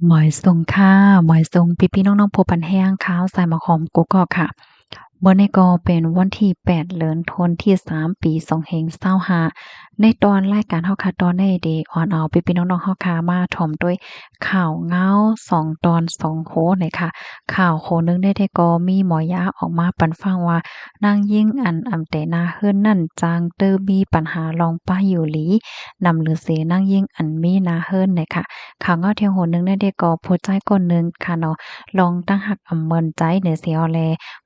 หมอยทรงค่ะหมอยทรงพี่ๆน้องๆผู้ปันแห้งข้าวใส่มะขอมกุกอกค่ะมื้อนี้ก็เป็นวันที่8เดือนธันวาคมที่3ปี2565ในตอนรายการเฮาค่ะตอนได้เดออนเอาพี่ๆน้องๆเฮาค่ะมาถ่อมด้วยข่าวเหงา2ตอน2โหนี่ค่ะข่าวโหนึงได้ก็มีหมอยาออกมาปันฟังว่านางยิ่งอันอำแต่นาเฮือนนั่นจางเตอมีปัญหาลองป้าอยู่หลีนำหรือเสนางยิ่งอันมีนาเฮือนนี่ค่ะ ข่าวเงาเที่ยงโหนึงได้ก็โพสต์ใจก่อนหนึ่งค่ะเนาะลองตั้งหักอำเมินใจในเสียวแล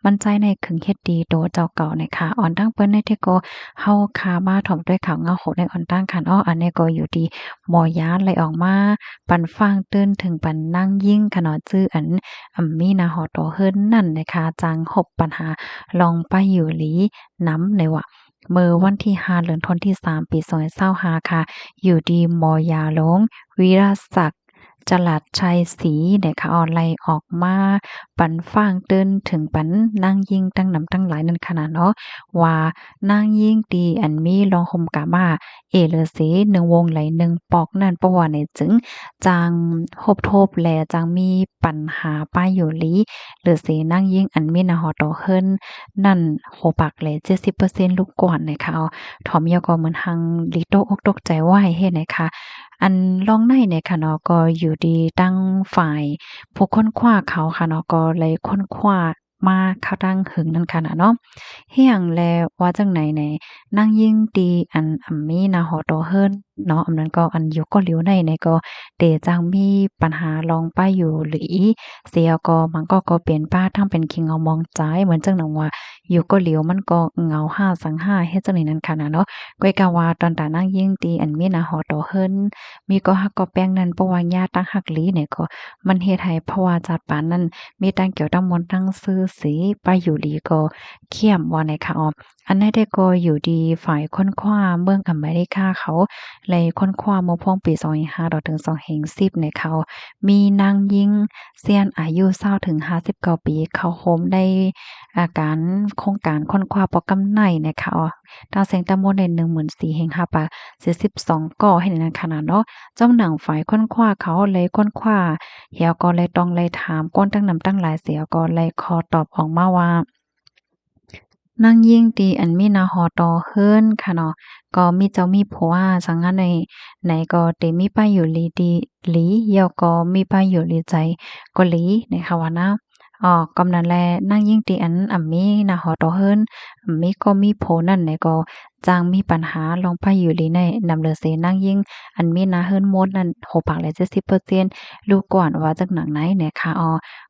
มั่นใจในขึงเฮ็ดดีโตเจ้าเก่าในค่ะอ่อนตั้งเปิ้นได้ก็เฮาคามาถ่อมด้วยข่าวเงาโหในอ่อนตั้งคันอ้ออันนี้ก็อยู่ดีหมอยาเลยออกมาปันฟางตื้นถึงปันนั่งยิ่งค่ะเนาะจื้ออันมีนาหอโตเฮิรนนั่นนะคะจังหบปัญหาลองไปอยู่หลีน้ำในว่าเมื่อวันที่5เดือนธันวาคมที่3ปี2025ค่ะอยู่ดีหมอยาลง วีรศักดิ์จลัดชัยศรีนะคะออนไลน์ออกมาปันฟ้างเติ้นถึงปันนางยิ่งตั้งนำตั้งหลายนั่นขนาดเนาะว่านางยิ่งตีอันมีรองห่มกามาเอเลอเสหนึ่งวงไหลหนึ่งปอกนั่นเพราะว่าในจึงจางโบทบแลจางมีปัญหาป้ายอยู่ลีหรือเสนางยิ่งอันมีนาหอต่อเฮิรนนั่นโหปักแล70%ลูกก่อนนะคะถ่อมยอก็เหมือนหังลิโตอกตกใจว่าให้เฮ็ดนะคะ อันลองในเนี่ยค่ะเนาะก็อยู่ดีตั้งฝ่ายผู้ค้นคว้าเขาค่ะเนาะก็เลยค้นคว้ามาเข้าตั้งหึงนั่นค่ะน่ะเนาะเฮียงแลว่าจังไหนแหน่นางยิ่งตีอันมีนาหอตอเฮิรนเนาะอันนั้นก็อันอยู่ก็เหลียวในก็เตจังมีปัญหาลองไปอยู่หรือเสียก็มันก็เป็นป้าทั้งเป็นคิงเอามองใจเหมือนจังหนังว่าอยู่ก็เหลียวมันก็เหงาห้าสังห้าเฮ็ดจังไหนนั่นค่ะน่ะเนาะก้อยกะว่าตอนตานางยิ่งตีอันมีนาหอตอเฮิรน มีก็ฮักก็แป้งนั้นเพราะว่าญาติตั้งฮักหลีเนี่ยก็มันเฮ็ดให้เพราะว่าจัดปานนั้นมีตั้งเกี่ยวตั้งมนต์ตั้งซื่อสีไปอยู่ดีก็เข้มว่าในค่ะออมอันนั้นได้ก็อยู่ดีฝ่ายค้นคว้าเมืองอเมริกาเขาเลยค้นคว้ามาพ่วงปี2025ต่อถึง2010ในเขามีนางยิงเซียนอายุ20ถึง59ปีเขาโฮมได้การโครงการค้นคว้าปอกำไนนะคะอ๋อดาวแสงตะมนใน14,000แห่ง5ปะ42ก่อให้ในนั้นขนาดเนาะ เจ้าหนังฝ่ายค้นคว้าเขาเลยค้นคว้าเหี่ยวก็เลยต้องเลยถามก้นตั้งนำตั้งหลายเสียก็เลยขอตอบออกมาว่านางยิ่งตีอันมีนาหอตอเฮิรนค่ะเนาะก็มีเจ้ามีผัวสังหะในไหนก็เตมีป้ายอยู่ลีดีหลีเหี่ยวก็มีป้ายอยู่ลีใจก็หลีนะคะว่านะกำนั้นแลนางยิ่งตีอันมีนาหอตอเฮิรนมีก็มีผัวนั่นไหนก็จางมีปัญหาลองป้ายอยู่ลีในนำเลอเสนางยิ่งอันมีนาเฮิรนหมดนั่นโหปากเลย70%รู้ก่อนว่าจากหนังไหนเนี่ยค่ะ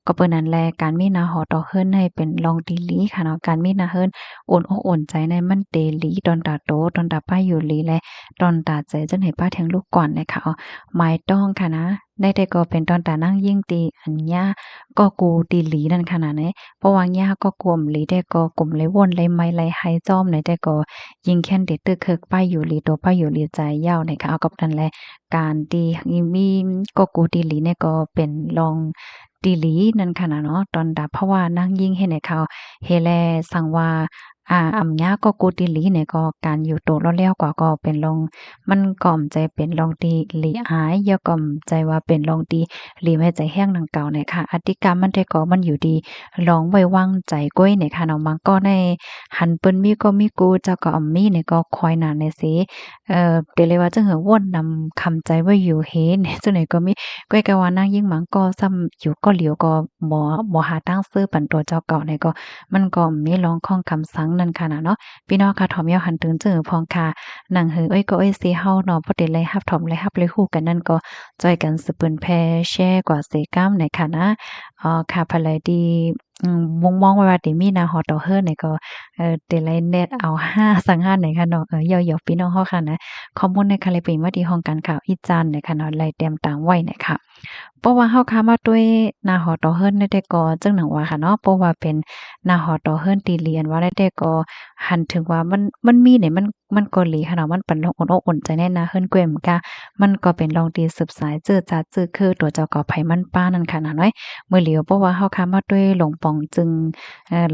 ก็เปิ้นนั่นแลการมีนาหอตอเฮิรนให้เป็นลองดีหลีค่ะเนาะการมีนาเฮิรน อุ่นอกอุ่นใจในมันเตหลีดอนตาโตดอนตาป้าอยู่หลีและดอนตาใจจังให้ป้าแทงลูกก่อนนะคะหมายต้องค่ะนะได้แต่ก็เป็นตอนตานั่งยิ่งตีอันย่าก็กูตีหลีนั่นขนาดนี้เพราะว่าย่าก็กลุ่มหลีได้ก็กลุ่มเลยวนเลยไม่เลยให้จ้อมในแต่ก็ยิงแค้นเด็ดตึกเคิกป้าอยู่หลีโตป้าอยู่หลีใจยาวนะคะเอากับนั่นแหละการตีมีก็กูตีหลีเนี่ยก็เป็นลองตีหลีนั่นค่ะนะเนาะตอนดาเพราะว่านั่งยิ่งให้ในเขา เฮแลสังว่าอำญาก็กูติหลีเนี่ยก็การอยู่โตแล้วแล้วกว่าก็เป็นลองมันก็อำใจเป็นลองตีหลีอายอย่าก็อำใจว่าเป็นลองตีหลีไม่ใจแห้งดังเก่าเนี่ยค่ะอธิกรรมมันได้ก็มันอยู่ดีลองไว้วางใจก้อยเนี่ยค่ะเนาะมันก็ในหันเปิ้นมีก็มีกูเจ้าก็อำมีเนี่ยก็คอยหนาในสิเตเลยว่าจังเหือว่นนำคำใจไว้อยู่เฮเนี่ยจังไหนก็มีก้อยก็ว่านางยิ่งหมังก็ซ้ำอยู่ก็เหลียวก็บ่หาตั้งซื้อปันตัวเจ้าเก่าเนี่ยก็ มันก็มีร้องข้องคำสังนั่นค่ะนะเนาะพี่น้องค่ะถอมยาวหันถึงเจอพองค่ะหนังหือก็สิเฮาเนาะบ่ได้เลยรับถอมเลยรับเลยฮู้กันนั่นก็จอยกันสืบเปิ้นแพ่แชร์กว่าเสกามในค่ะนะค่ะภายดีมุงมองไว้ว่าติมีนาฮอดดอกเฮิรนนี่ก็เตเลยเน็ตเอา5สังหารไหนค่ะเนาะย่อๆพี่น้องเฮาค่ะนะข้อมูลในค่ะเลยเป็นว่าที่ห้องการข่าวอีจันทน์ในค่ะเนาะไล่เตรียมตามไว้น่ะค่ะเพราะว่าเฮาค้ามาด้วยนาฮอดดอกเฮิรนได้แต่ก็จังหนังว่าค่ะเนาะเพราะว่าเป็น นาหอต่อเฮิรนตีเลียนว่าได้แต่ก็หันถึงว่ามันมีเนี่ยมัน มันก็หลีค่ะเนาะมันเป็นลองอกอุ่นใจแน่นะเฮิรนกวยเหมือนกะมันก็เป็นลองตีสืบสายเจอจาจื้อคือตัวเจ้าก็ไผมันป้านั่นค่ะนะน้อยเมื่อเหลียวเพราะว่าเฮาค้ามาด้วยหลงป่องจึง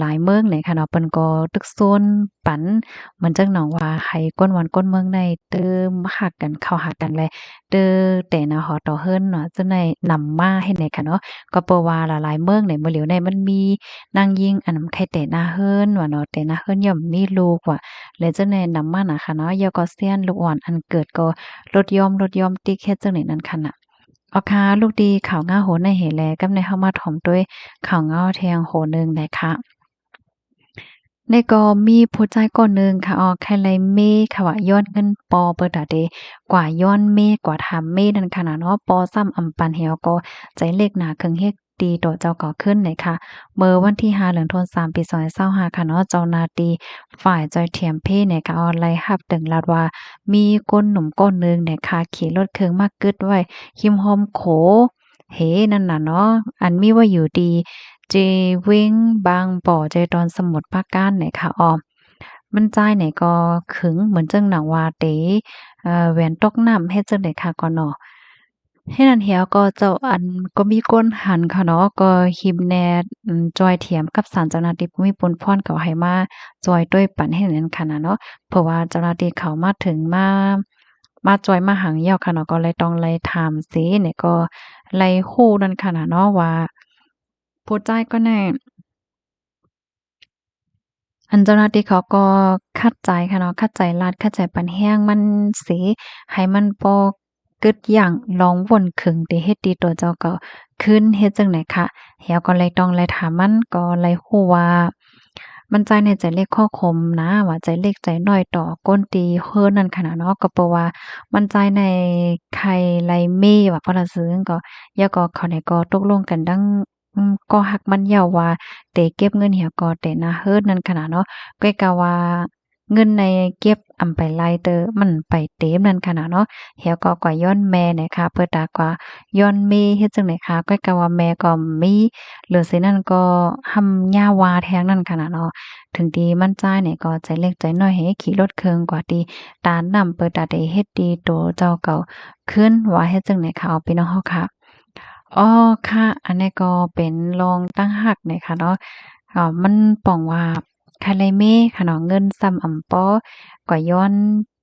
หลายเมืองไหนค่ะเนาะเปิ้นก็ตึกโซนปันเหมือนจังหนองว่าให้ก้นวันก้นเมืองในเติมหักกันเข้าหากันแลเด้อแต่นะฮอต่อเฮิรนเนาะจังได๋นำมาเฮ็ดไหนค่ะเนาะก็เปิ้ว่าหลายๆเมืองในเมื่อเหลียวในมันมีนางยิงอันใครแต่หน้าเฮิรนว่าเนาะแต่หน้าเฮิรนย่อมมีลูกว่า และจังใดนำมาน่ะค่ะเนาะยอก็เซียนลูกอ่อนอันเกิดก็ลดยอมติ๊กเฮ็ดจังได๋นั้นค่ะน่ะเอาค่ะลูกดีข่าวง่าโหในเหแลกับในเฮามาถ่อมด้วยข่าวง่าแทงโหนึงได้ค่ะในก็มีผู้ใจก่อนหนึ่งค่ะใครไลเมค่ะว่าย้อนเงินปอเปิดาเดกว่าย้อนเมกว่าทำเมนั่นค่ะนะเนาะปอซ้ำอำปันเหี่ยวก็ใจเลขหนาเครื่องเฮ็ดดีต่อเจ้าก่อขึ้นเลยค่ะเมื่อวันที่5เดือนธันวาคมปี2025ค่ะเนาะเจ้าหน้าที่ฝ่ายจอยเทียมเพเนี่ยค่ะไล่รับตึงลาดว่ามีคนหนุ่มก้นหนึ่งเนี่ยค่ะขี่รถเครื่องมากึดไว้หิมหอมโขเฮนั่นน่ะเนาะอันมีว่าอยู่ดี เจเว้งบางบ่อใจดอนสมุทรปราการไหนค่ะอ้อมันจ่ายไหนก็ขึงเหมือนจังหนังว่าเต๋แหวนตกน้ำเฮ็ดจังได๋ค่ะก็เนาะเฮ็ดนั้นแหวก็เจ้าอันก็มีก้นหันค่ะเนาะก็หิมแน่จอยเถียมกับศาลเจ้าหน้าที่ภูมิพลพรก็ให้มาจอยด้วยปันให้นั้นค่ะนะเนาะเพราะว่าเจ้าหน้าที่เขามาถึงมาจอยมาหังยาวค่ะเนาะก็เลยต้องไล่ถามสิเนี่ยก็ไล่ฮู้นั่นค่ะนะเนาะว่าผู้จ่ายก็แน่ อันเจ้าหน้าที่เขาก็คัดใจค่ะเนาะคัดใจรัดคัดใจปานแห้งมันสิให้มันบ่กึดหยังลองวนขึงติเฮ็ดดีตัวเจ้าก็ขึ้นเฮ็ดจั่งใดคะเหี่ยวก็เลยต้องเลยถามมันก็เลยฮู้ว่ามันใจในใจเล็กข้อคมนะว่าใจเล็กใจน้อยต่อก้นตีเฮิรนนั่นขนาดเนาะก็เพราะว่ามันใจในไข่ไรเม่ว่าเพราะละซื้อก็แล้วก็เขาเนี่ยก็ตกลงกันดังก็ฮักมันเย้าว่าเตเก็บเงินเหี่ยวก็แต่นะเฮิรนนั่นขนาดเนาะก้อยกะว่าเงินในเก็บอำไปไล่เตอมันไปเต็มนั่นขนาดเนาะเหี่ยวก็กว่าย้อนแม่เนี่ยค่ะเปิดตากว่าย้อนเมเฮ็ดจังได๋คะก้อยกะว่าแม่ก็มีเหลือสินั่นก็หำย่าวาแทงนั่นขนาดเนาะ ถึงดีมั่นใจเนี่ยก็ใจเล็กใจน้อยให้ขี่รถเคืองกว่าดีตานนำเปิดตาได้เฮ็ดดีโตเจ้าเก่าขึ้นว่าเฮ็ดจังไหนค่ะเอาพี่น้องเฮาค่ะอ้อค่ะอันนี้ก็เป็นรองตั้งหักเนี่ยค่ะเนาะมันป้องว่าคาไลเมค่ะเนาะเงินซ้ำอำป้อกว่าย้อน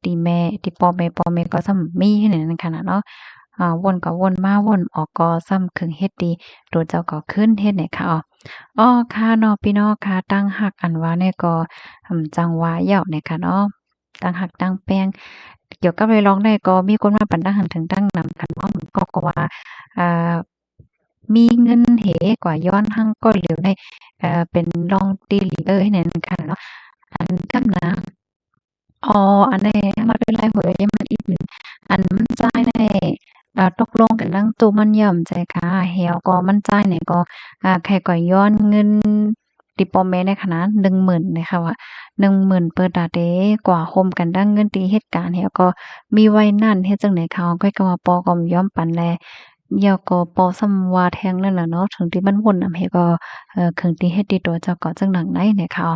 ตีแม่ตีปอแม่ก็ซ้ำมีให้นั่นค่ะนะเนาะวนก็วนมาวนออกก็ซ้ำครึ่งเฮ็ดดีตัวเจ้าก็ขึ้นเฮ็ดไหนค่ะอ้อค่ะเนาะพี่น้องค่ะตั้งหักอันว่าเนี่ยก็จังหวะเหยาะเนี่ยค่ะเนาะตั้งหักตั้งแป้งเกี่ยวกับไปร้องได้ก็มีคนมาปันตั้งหันถึงตั้งนำกันเนาะก็ว่าอ่ามีเงินเหกว่าย้อนหั้งก็เหลียวได้เป็นรองตีหลีให้นั่นค่ะเนาะอันกำลังอ๋ออันนี้มาเป็นไรหัวเลยมันอีกอันมันจ่ายได้ตกลงกันดังตู้มันย่อมใจค่ะแฮวก็มันจ่ายเนี่ยก็ใครก็ย้อนเงินติปอแม่ในขนาด10,000นะคะว่า10,000เปิดตาเดกว่าโฮมกันดังเงินตีเหตุการณ์แฮวก็มีไว้นั่นเฮ็ดจังได๋เขาก็ว่าปอก็ยอมปันแลเดี๋ยวก็ปอซ้ำว่าแทงนั่นแหละเนาะถึงที่มันวนนำให้ก็ครึ่งที่เฮ็ดดีตัวเจ้าก็จังหนังไหนเนี่ยค่ะ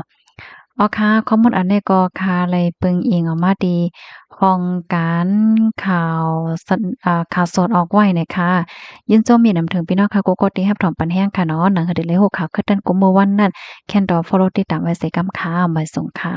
อ๋อค่ะข้อมูลอันนี้ก็ค่ะเลยเปิงอิงออกมาดีของการข่าวสข่าวสดออกไว้เนี่ยค่ะยินโจมมีนำถึงพี่น้องค่ะกูกดที่รับถอมปันแห้งค่ะเนาะหนังคดีเลย6ข่าวคือตันกุมเมื่อวันนั้นแคนดอ follow ติดตามไว้ใส่กำค่ะไว้ส่งค่ะ